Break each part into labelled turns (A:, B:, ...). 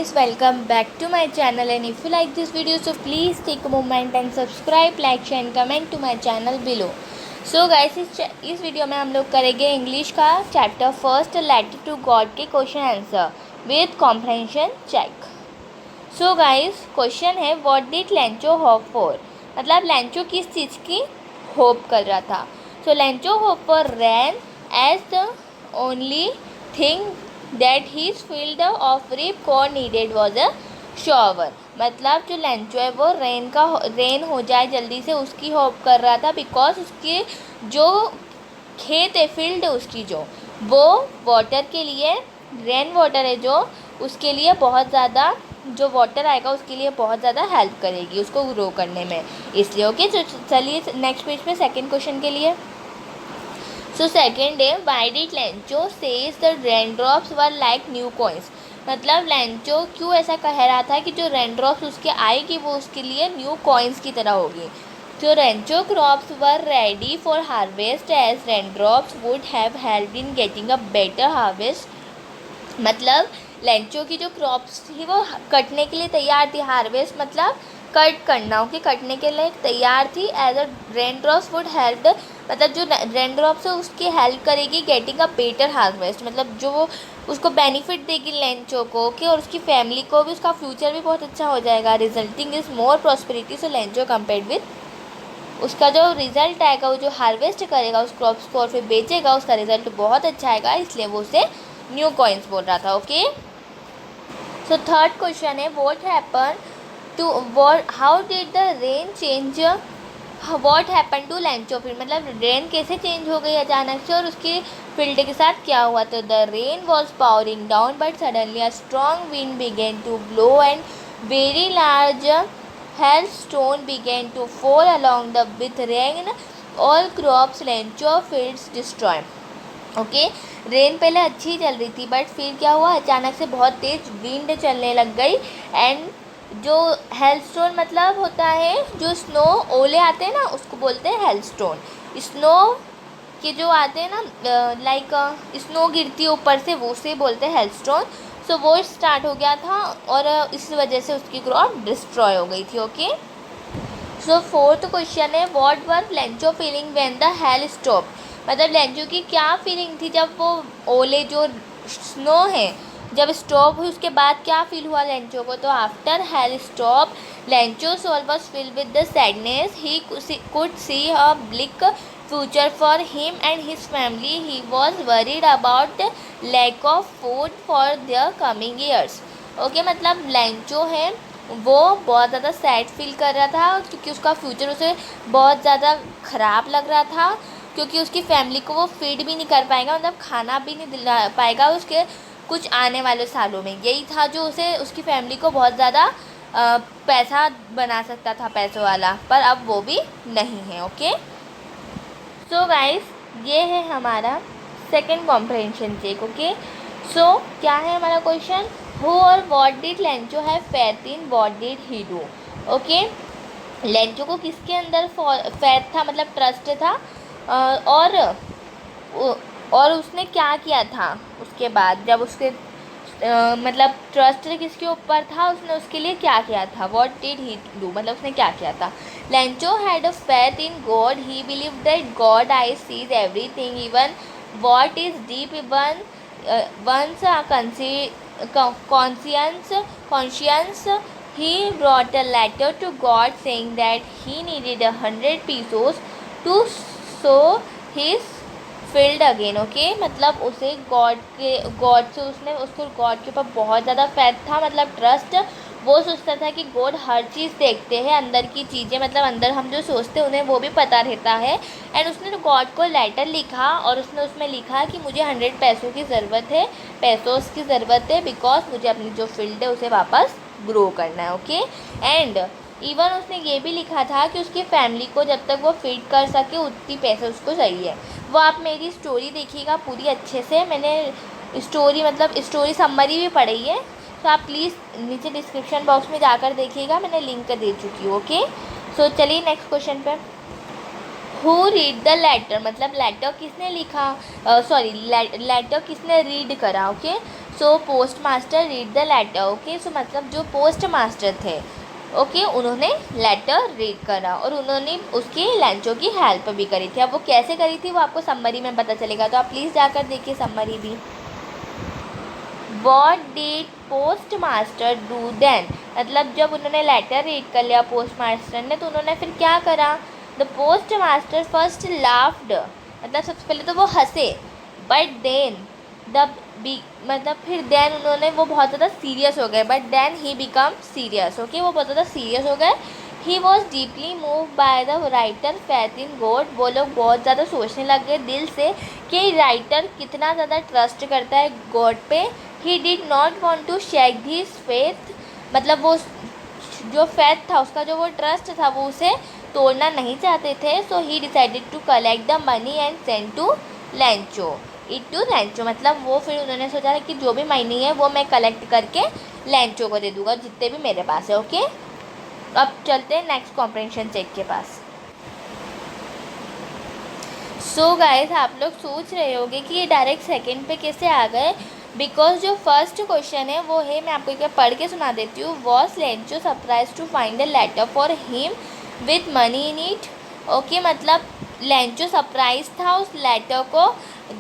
A: guys, welcome back to my channel, and if you like this video so please take a moment and subscribe, like, share and comment to my channel below. So guys, इस video में हम लोग करेंगे English का chapter first letter to God के question answer with comprehension check. So guys, question है what did Lencho hope for. मतलब Lencho किस चीज़ की होप कर रहा था. So Lencho hope for rain as the only thing that his field of ripcord needed was a shower. मतलब जो लेंचो है वो रेन हो जाए जल्दी से उसकी होप कर रहा था, बिकॉज उसके जो खेत है, फील्ड है उसकी, जो वो वाटर के लिए, रेन वाटर है जो, उसके लिए बहुत ज़्यादा, जो वाटर आएगा उसके लिए बहुत ज़्यादा हेल्प करेगी उसको ग्रो करने में, इसलिए. ओके, चलिए नेक्स्ट पेज पे सेकंड क्वेश्चन के लिए. सो सेकेंड है why did Lencho says the rain drops were like new coins. मतलब लेंचो क्यों ऐसा कह रहा था कि जो रेन ड्रॉप्स उसके आएगी वो उसके लिए न्यू कॉइन्स की तरह होगी. तो Lencho crops were ready for harvest as rain drops would have help in getting a better harvest. मतलब लेंचो की जो क्रॉप्स थी वो कटने के लिए तैयार थी. हार्वेस्ट मतलब कट करना, ओके, कटने के लिए तैयार थी. As a rain drops would help, मतलब जो रेन ड्रॉप्स है उसकी हेल्प करेगी गेटिंग अ बेटर हार्वेस्ट. मतलब जो वो उसको बेनिफिट देगी लेंचो को, ओके, और उसकी फैमिली को भी, उसका फ्यूचर भी बहुत अच्छा हो जाएगा. Resulting is more prosperity. So Lencho compared with, उसका जो रिजल्ट आएगा, वो जो हार्वेस्ट करेगा उस क्रॉप्स को और फिर बेचेगा, उसका रिजल्ट बहुत अच्छा आएगा, इसलिए वो उसे न्यू कॉइन्स बोल रहा था. ओके, सो थर्ड क्वेश्चन है what happen to how did the rain change what happen to Lencho field. मतलब रेन कैसे चेंज हो गई अचानक से और उसकी फील्ड के साथ क्या हुआ. तो the rain was pouring down but suddenly a strong wind began to blow and very large hailstone began to fall along the with rain all crops lencho fields destroy. Okay, rain पहले अच्छी ही चल रही थी but फिर क्या हुआ, अचानक से बहुत तेज़ विंड चलने लग गई. एंड जो हेलस्टोन मतलब होता है, जो स्नो ओले आते हैं ना उसको बोलते हैं हेलस्टोन. स्नो के जो आते हैं ना, लाइक स्नो गिरती है ऊपर से, वो से बोलते हैं हेलस्टोन. सो वो स्टार्ट हो गया था और इस वजह से उसकी क्रॉप डिस्ट्रॉय हो गई थी. ओके, सो फोर्थ क्वेश्चन है what were Lencho feeling when the hell stop. मतलब लेंचो की क्या फीलिंग थी जब वो ओले, जो स्नो है, जब स्टॉप हुई उसके बाद क्या फील हुआ लेंचो को. तो after hail stop Lencho soul was filled with the sadness. He could see a bleak future for him and his family. He was worried about lack of food for the coming years. Okay, मतलब Lencho है वो बहुत ज़्यादा sad feel कर रहा था क्योंकि उसका फ्यूचर उसे बहुत ज़्यादा ख़राब लग रहा था, क्योंकि उसकी फैमिली को वो फीड भी नहीं कर पाएगा, मतलब खाना भी नहीं दिला पाएगा उसके कुछ आने वाले सालों में. यही था जो उसे, उसकी फैमिली को बहुत ज़्यादा पैसा बना सकता था, पैसों वाला, पर अब वो भी नहीं है. ओके, सो गाइस, ये है हमारा सेकंड कॉम्प्रहेंशन चेक. ओके, सो क्या है हमारा क्वेश्चन, हु और what did Lencho have faith in, what did he do. Okay, Lencho को किसके अंदर फेथ था, मतलब ट्रस्ट था, और उसने क्या किया था उसके बाद, जब उसके मतलब ट्रस्ट किसके ऊपर था, उसने उसके लिए क्या किया था. व्हाट डिड ही डू मतलब उसने क्या किया था. Lencho had a faith in God. He believe that God eye sees everything even what is deep even one's conscience. He brought a letter to God saying that he needed 100 pesos to sow his field again. Okay, मतलब उसे God से, उसने उसको God के ऊपर बहुत ज़्यादा faith था, मतलब ट्रस्ट. वो सोचता था कि गॉड हर चीज़ देखते हैं, अंदर की चीज़ें, मतलब अंदर हम जो सोचते हैं उन्हें वो भी पता रहता है. एंड उसने गॉड को लेटर लिखा और उसने उसमें लिखा कि मुझे 100 पैसों की ज़रूरत है, बिकॉज मुझे अपनी जो फील्ड है उसे वापस ग्रो करना है. ओके, एंड इवन उसने ये भी लिखा था कि उसकी फैमिली को जब तक वो फीड कर सके उतनी पैसे उसको चाहिए. वो आप मेरी स्टोरी देखिएगा पूरी अच्छे से, मैंने स्टोरी समरी भी पढ़ी है, तो आप प्लीज़ नीचे डिस्क्रिप्शन बॉक्स में जाकर देखिएगा, मैंने लिंक दे चुकी हूँ. ओके, सो चलिए नेक्स्ट क्वेश्चन पे. हु रीड द लेटर, मतलब लेटर किसने लिखा, सॉरी लेटर किसने रीड करा, okay. So post master read the letter, okay. So मतलब जो पोस्ट मास्टर थे, ओके, उन्होंने लेटर रीड करा और उन्होंने उसकी लेंचो की हेल्प भी करी थी। अब वो कैसे करी थी वो आपको समरी में पता चलेगा, तो आप प्लीज़ जाकर देखिए समरी भी। What did post master do then, मतलब जब उन्होंने लेटर रीड कर लिया पोस्ट मास्टर ने, तो उन्होंने फिर क्या करा। The post master first laughed, मतलब सबसे पहले तो वो हंसे, बट देन द मतलब फिर देन उन्होंने वो बहुत ज़्यादा सीरियस हो गए, but then he become serious, okay, वो बहुत ज़्यादा सीरियस हो गए। He was deeply move by the writer faith in God, वो लोग बहुत ज़्यादा सोचने लग गए दिल से कि राइटर कितना ज़्यादा ट्रस्ट करता है गॉड पे। He did not want to shake this faith, मतलब वो जो फेथ था उसका, जो वो ट्रस्ट था, वो उसे तोड़ना नहीं चाहते थे। So he decided to collect the money and send to Lencho it to Lencho, मतलब वो फिर उन्होंने सोचा कि जो भी मनी है वो मैं कलेक्ट करके लेंचो को दे दूँगा, जितने भी मेरे पास है, ओके। अब चलते हैं नेक्स्ट कॉम्प्रिहेंशन चेक के पास। सो गाइस, आप लोग सोच रहे होंगे कि ये डायरेक्ट सेकंड पे कैसे आ गए, बिकॉज जो फर्स्ट क्वेश्चन है वो है, मैं आपको एक बार पढ़ के सुना देती हूँ। Was Lencho surprise to find a letter for him with money in it, okay, मतलब लेंचो सरप्राइज था उस लेटर को,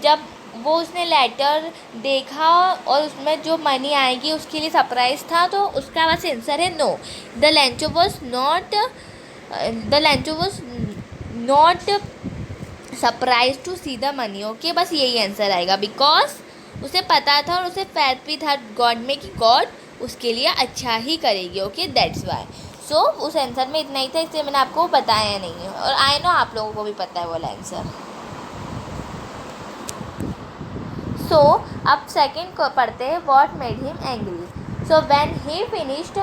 A: जब वो उसने लेटर देखा और उसमें जो मनी आएगी उसके लिए सरप्राइज था, तो उसका बस आंसर है no. The Lencho was not surprise to see the money, okay, बस यही आंसर आएगा, बिकॉज उसे पता था और उसे फैथ भी था गॉड में कि गॉड उसके लिए अच्छा ही करेगी, ओके, दैट्स वाई। सो उस आंसर में इतना ही था, इसलिए मैंने आपको बताया नहीं है, और आई नो आप लोगों को भी पता है वाला आंसर। सो अब सेकंड को पढ़ते हैं, what made him angry. So when he finished,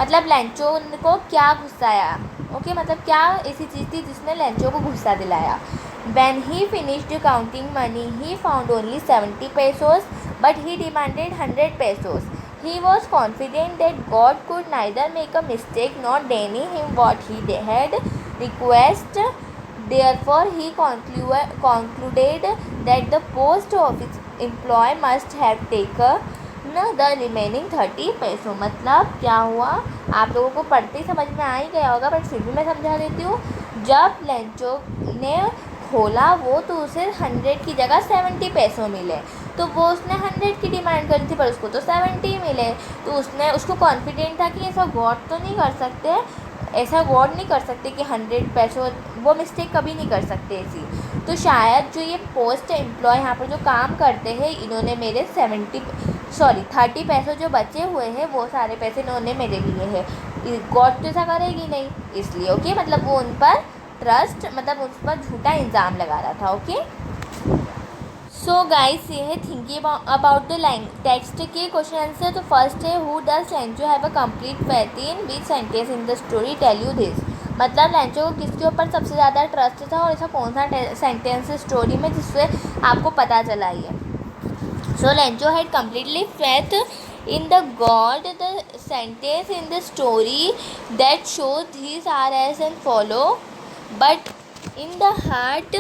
A: मतलब लेंचो को क्या गुस्सा आया, ओके, मतलब क्या ऐसी चीज़ थी जिसने लेंचो को गुस्सा दिलाया। When he finished counting money he found only 70 pesos, but he demanded 100 pesos. He was confident that God could neither make a mistake nor deny him what he had requested. Therefore, he concluded that the post office employee must have taken the remaining 30 पैसों। मतलब क्या हुआ, आप लोगों को पढ़ते ही समझ में आ ही गया होगा, बट फिर भी मैं समझा देती हूँ। जब लेंचो ने खोला वो, तो उसे 100 की जगह 70 पैसों मिले, तो वो उसने 100 की डिमांड करी थी पर उसको तो 70 मिले। तो उसको कॉन्फिडेंट था कि ऐसा गॉड तो नहीं कर सकते, ऐसा गॉड नहीं कर सकते कि 100 पैसों, वो मिस्टेक कभी नहीं कर सकते ऐसी। तो शायद जो ये पोस्ट एम्प्लॉय यहाँ पर जो काम करते हैं, इन्होंने मेरे 30 पैसों जो बचे हुए हैं वो सारे पैसे इन्होंने मेरे लिए है, गॉड तो ऐसा करेगी नहीं, इसलिए, ओके, मतलब वो उन पर ट्रस्ट, मतलब उस पर झूठा इल्ज़ाम लगा रहा था, ओके। सो गाइस, ये है थिंकिंग अबाउट द टेक्स्ट के क्वेश्चन आंसर। तो फर्स्ट है, who does Lencho have a complete faith in, which sentence in the story tell you this, मतलब लेंचो को किसके ऊपर सबसे ज़्यादा ट्रस्ट था और ऐसा कौन सा सेंटेंस स्टोरी में जिससे आपको पता चला ये। So Lencho had completely faith in the God. The sentence in the story that shows these are as and follow, but in the heart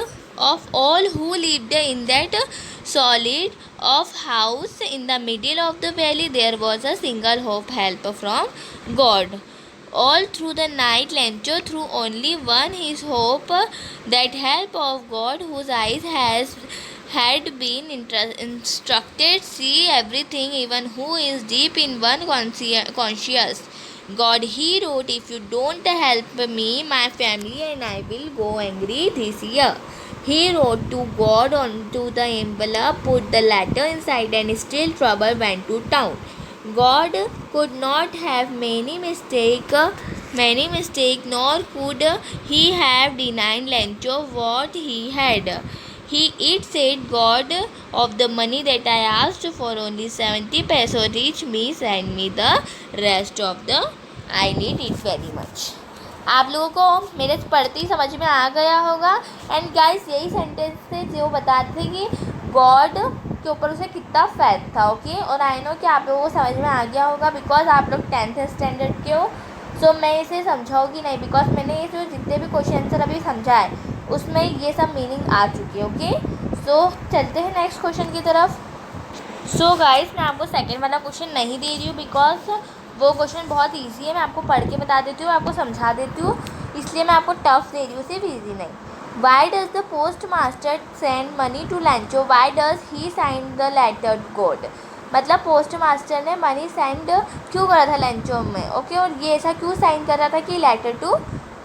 A: of all who lived in that solid of house in the middle of the valley there was a single hope, help from God. All through the night Lencho threw only one his hope, that help of God, whose eyes had been instructed see everything, even who is deep in one conscious. God, he wrote, if you don't help me, my family and I will go angry this year. He wrote to God onto the envelope, put the letter inside, and still trouble went to town. God could not have many mistake, nor could he have denied Lencho what he had. It said, God, of the money that I asked for only 70 pesos, reach me, send me the rest of the, I need it very much. आप लोगों को मेरे पढ़ते ही समझ में आ गया होगा। And guys, यही सेंटेंस थे जो बताते थे कि गॉड के ऊपर उसे कितना फैथ था, ओके। और आई नो कि आप लोगों को समझ में आ गया होगा, बिकॉज आप लोग 10th स्टैंडर्ड के हो। सो मैं इसे समझाऊंगी नहीं, बिकॉज मैंने ये जो जितने भी क्वेश्चन आंसर अभी समझा है उसमें ये सब मीनिंग आ चुकी है। ओके, सो चलते हैं नेक्स्ट क्वेश्चन की तरफ। सो गाइस, मैं आपको सेकेंड वाला क्वेश्चन नहीं दे रही हूँ बिकॉज वो क्वेश्चन बहुत ईजी है। मैं आपको पढ़ के बता देती हूँ, आपको समझा देती हूँ, इसलिए मैं आपको टफ दे रही हूँ, सिर्फ ईजी नहीं। Why does the post master send money to Lencho, why does he sign the letter God. मतलब पोस्ट मास्टर ने मनी सेंड क्यों करा था लैंचो में। ओके, और ये ऐसा क्यों साइन कर रहा था कि letter to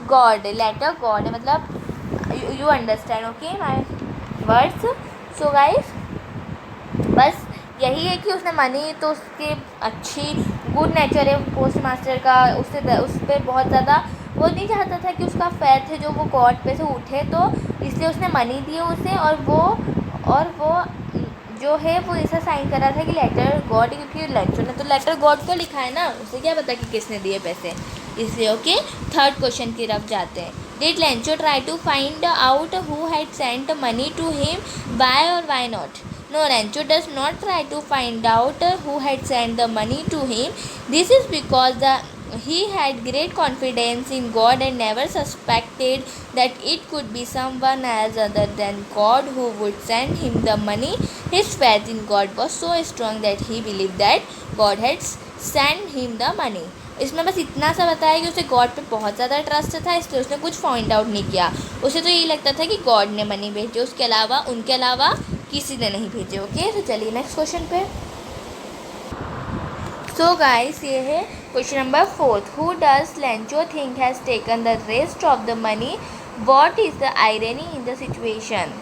A: God, letter God है, मतलब you understand okay my words. So guys, बस यही है कि उसने मनी, तो उसके अच्छी गुड नेचर है पोस्ट मास्टर का, उससे उस पर बहुत ज़्यादा वो नहीं चाहता था कि उसका फेथ है जो वो गॉड पे से उठे, तो इसलिए उसने मनी दिए उसे। और वो जो है वो ऐसा साइन कर रहा था कि लेटर गॉड, क्योंकि लैंचो ने तो लेटर गॉड को लिखा है ना, उसे क्या पता कि किसने दिए पैसे, इसलिए। ओके, थर्ड क्वेश्चन की तरफ जाते हैं। Did Lencho try to find out who had sent money to him, why और why not. No, Rancho does not try to find out who had sent the money to him. This is because he had great confidence in God and never suspected that it could be someone else other than God who would send him the money. His faith in God was so strong that he believed that God had sent him the money. इसमें बस इतना सा बताया कि उसे God पे बहुत ज़्यादा ट्रस्ट था, इसलिए उसने कुछ फाइंड आउट नहीं किया। उसे तो यही लगता था कि गॉड ने मनी भेजे, उसके अलावा उनके अलावा किसी ने नहीं भेजे। ओके, तो चलिए नेक्स्ट क्वेश्चन पे। सो गाइस, ये है question number 4। Who does लैंचो think has taken the rest of the money, what is the irony in the situation.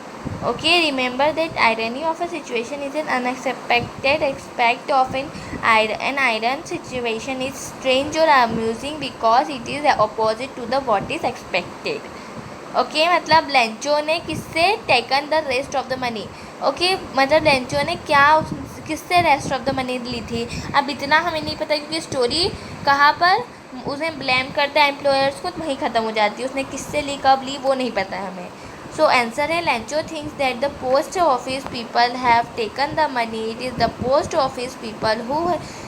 A: Okay, remember that irony of a situation is an unexpected aspect of an iron situation is strange or amusing because it is opposite to the what is expected. Okay, मतलब लैंचो ने किससे taken the rest of the money. Okay, मतलब लैंचो ने क्या किससे rest of the money ली थी। अब इतना हमें नहीं पता क्योंकि स्टोरी कहाँ पर उसे ब्लेम करता है एम्प्लॉयर्स को, तो वहीं ख़त्म हो जाती है। उसने किससे ली, कब ली, वो नहीं पता है हमें। सो आंसर है, लैंचो thinks that the post office people have taken the money. It is the post office people who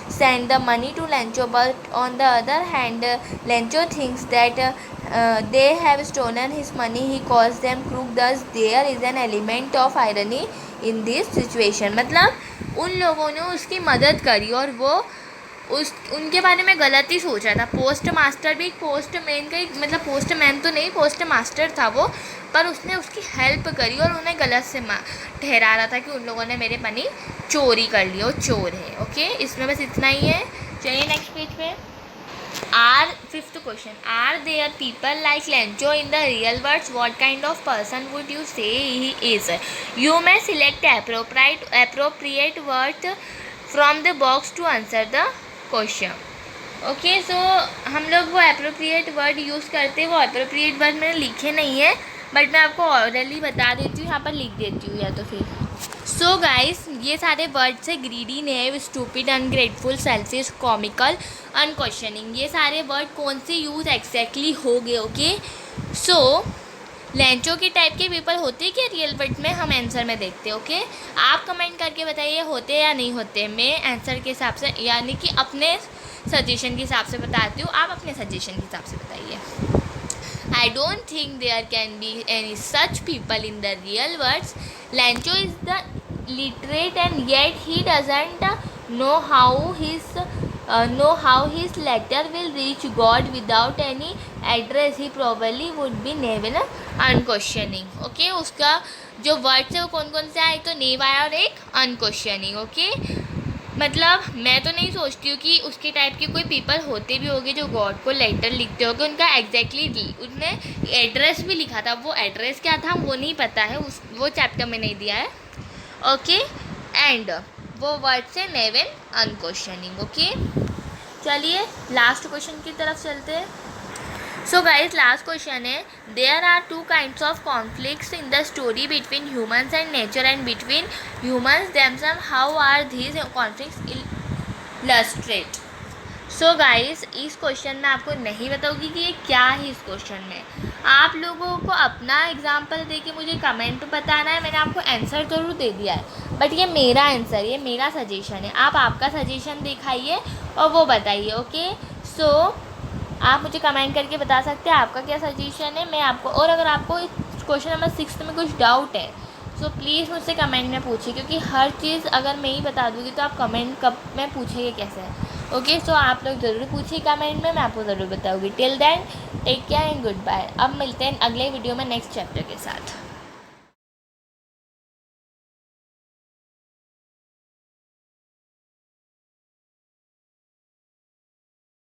A: send the money to Lancho, but on the other hand Lancho thinks that they have stolen his money. He calls them crook. Thus there is an element of irony in this situation. मतलब उन लोगों ने उसकी मदद करी और वो उनके बारे में गलत ही सोच रहा था। पोस्ट मास्टर भी पोस्टमैन का ही, मतलब पोस्टमैन तो नहीं, पोस्ट मास्टर था वो, पर उसने उसकी हेल्प करी और उन्हें गलत से ठहरा रहा था कि उन लोगों ने मेरे मनी चोरी कर लिया, वो चोर है। ओके, इसमें बस इतना ही है। चलिए नेक्स्ट पेज पे। Fifth question, are there people like Lencho in the real words, what kind of person would you say he is. You may select appropriate word from the box to answer the question. Okay, so हम लोग वो appropriate word use करते हैं। वो appropriate word मैंने लिखे नहीं है, बट मैं आपको ऑरली बता देती हूँ, यहाँ पर लिख देती हूँ या तो फिर। सो गाइस, ये सारे वर्ड्स है ग्रीडी, नेव, stupid, ungrateful, selfish, comical, unquestioning. ये सारे वर्ड कौन से यूज़ एग्जैक्टली हो गए। ओके, सो लैंचो के टाइप के पीपल होते क्या रियल वर्ड में, हम आंसर में देखते हैं। ओके, आप कमेंट करके बताइए होते या नहीं होते। मैं आंसर के हिसाब से, यानी कि अपने सजेशन के हिसाब से बताती हूँ, आप अपने सजेशन के हिसाब से बताइए। I don't think there can be any such people in the real world. Lancho is the literate and yet he doesn't know how his letter will reach God without any address. He probably would be navel unquestioning. Okay, उसका जो words है वो कौन कौन से आए, तो नेव आया और एक अनक्वेश्चनिंग। ओके, मतलब मैं तो नहीं सोचती हूँ कि उसके टाइप के कोई पीपल होते भी होंगे जो गॉड को लेटर लिखते होंगे। उनका एग्जैक्टली उसने एड्रेस भी लिखा था, वो एड्रेस क्या था वो नहीं पता है, वो चैप्टर में नहीं दिया है। ओके, एंड वो वर्ड से नेव एंड अनक्वेश्चनिंग। ओके, चलिए लास्ट क्वेश्चन की तरफ चलते हैं। सो गाइज, लास्ट क्वेश्चन है, there are two kinds of conflicts in the story between humans and nature and between humans themselves, how are these conflicts illustrate. So guys, इस question में आपको नहीं बताऊँगी कि ये क्या है। इस क्वेश्चन में आप लोगों को अपना एग्जाम्पल दे के मुझे कमेंट बताना है। मैंने आपको आंसर ज़रूर दे दिया है, बट ये मेरा आंसर, ये मेरा सजेशन है। आप आपका सजेशन दिखाइए और वो बताइए। ओके, सो आप मुझे कमेंट करके बता सकते हैं आपका क्या सजेशन है। मैं आपको, और अगर आपको क्वेश्चन नंबर 6 में कुछ डाउट है सो प्लीज़ मुझसे कमेंट में पूछिए, क्योंकि हर चीज़ अगर मैं ही बता दूँगी तो आप कमेंट कब में पूछेंगे कैसे। ओके, सो आप लोग ज़रूर पूछिए कमेंट में, मैं आपको ज़रूर बताऊँगी। Till then take care and good bye. अब मिलते हैं अगले वीडियो में नेक्स्ट चैप्टर के साथ।